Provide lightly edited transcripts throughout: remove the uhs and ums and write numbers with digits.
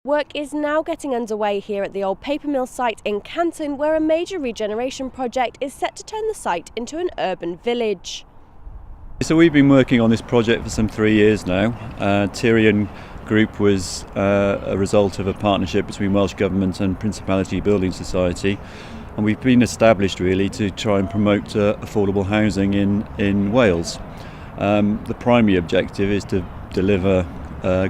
Work is now getting underway here at the old PaperMill site in Canton, where a major regeneration project is set to turn the site into an urban village. So we've been working on this project for some 3 years now. Tyrian Group was a result of a partnership between Welsh Government and Principality Building Society, and we've been established really to try and promote affordable housing in Wales. The primary objective is to deliver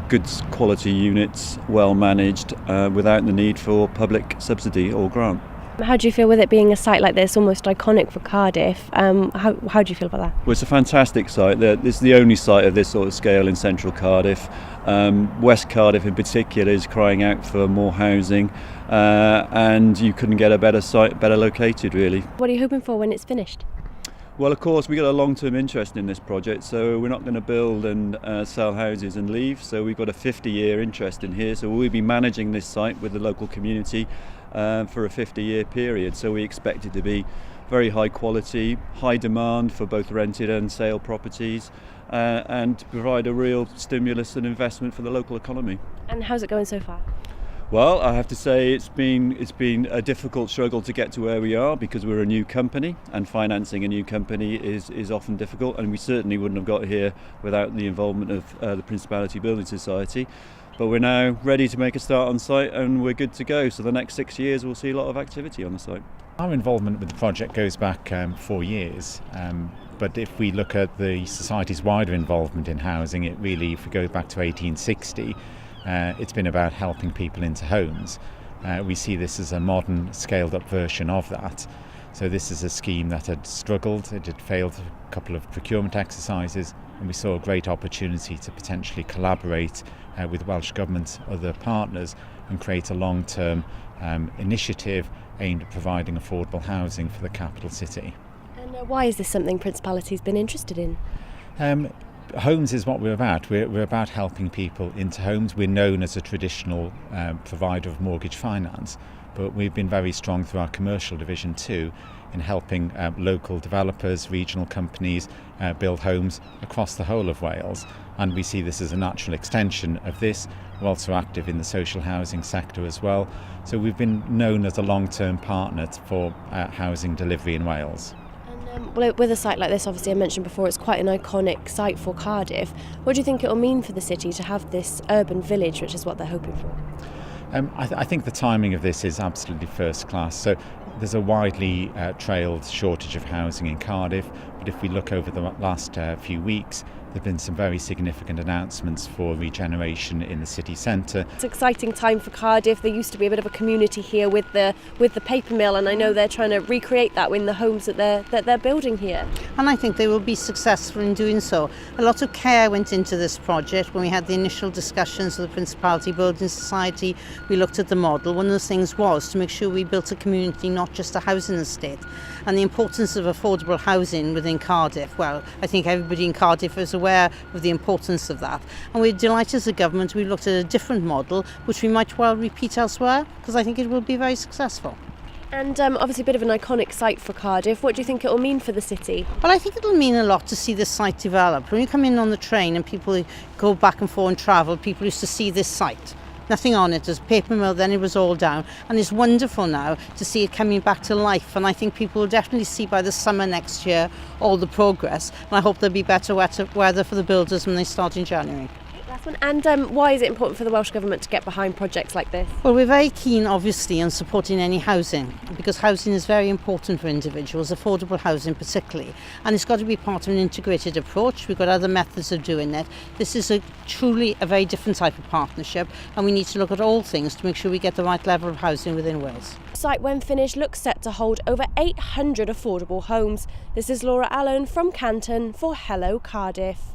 good quality units, well managed, without the need for public subsidy or grant. How do you feel with it being a site like this, almost iconic for Cardiff? How do you feel about that? Well, it's a fantastic site. This is the only site of this sort of scale in central Cardiff. West Cardiff in particular is crying out for more housing, and you couldn't get a better site, better located really. What are you hoping for when it's finished? Well, of course, we've got a long-term interest in this project, so we're not going to build and sell houses and leave. So we've got a 50-year interest in here, so we'll be managing this site with the local community for a 50-year period. So we expect it to be very high quality, high demand for both rented and sale properties, and to provide a real stimulus and investment for the local economy. And how's it going so far? Well, I have to say it's been a difficult struggle to get to where we are, because we're a new company and financing a new company is often difficult, and we certainly wouldn't have got here without the involvement of the Principality Building Society. But we're now ready to make a start on site and we're good to go. So the next 6 years we'll see a lot of activity on the site. Our involvement with the project goes back 4 years. But if we look at the society's wider involvement in housing, if we go back to 1860, it's been about helping people into homes. We see this as a modern, scaled-up version of that. So this is a scheme that had struggled, it had failed a couple of procurement exercises, and we saw a great opportunity to potentially collaborate with Welsh Government, other partners, and create a long-term initiative aimed at providing affordable housing for the capital city. And why is this something Principality's been interested in? Homes is what we're about. We're about helping people into homes. We're known as a traditional provider of mortgage finance, but we've been very strong through our commercial division too in helping local developers, regional companies build homes across the whole of Wales. And we see this as a natural extension of this. We're also active in the social housing sector as well. So we've been known as a long-term partner for housing delivery in Wales. Well, with a site like this, obviously I mentioned before, it's quite an iconic site for Cardiff. What do you think it will mean for the city to have this urban village, which is what they're hoping for? I think the timing of this is absolutely first class. So there's a widely trailed shortage of housing in Cardiff, but if we look over the last few weeks, there have been some very significant announcements for regeneration in the city centre. It's an exciting time for Cardiff. There used to be a bit of a community here with the PaperMill, and I know they're trying to recreate that in the homes that they're building here. And I think they will be successful in doing so. A lot of care went into this project. When we had the initial discussions with the Principality Building Society, we looked at the model. One of the things was to make sure we built a community, not just a housing estate. And the importance of affordable housing within Cardiff, well, I think everybody in Cardiff is aware of the importance of that. And we're delighted as a government we looked at a different model, which we might well repeat elsewhere, because I think it will be very successful. And obviously a bit of an iconic site for Cardiff. What do you think it will mean for the city? Well, I think it'll mean a lot to see this site develop. When you come in on the train and people go back and forth and travel, people used to see this site. Nothing on it, there's PaperMill, then it was all down. And it's wonderful now to see it coming back to life. And I think people will definitely see by the summer next year all the progress. And I hope there'll be better weather for the builders when they start in January. Last one. And why is it important for the Welsh Government to get behind projects like this? Well, we're very keen, obviously, on supporting any housing, because housing is very important for individuals, affordable housing particularly, and it's got to be part of an integrated approach. We've got other methods of doing it. This is truly a very different type of partnership, and we need to look at all things to make sure we get the right level of housing within Wales. The site, when finished, looks set to hold over 800 affordable homes. This is Laura Allen from Canton for Hello Cardiff.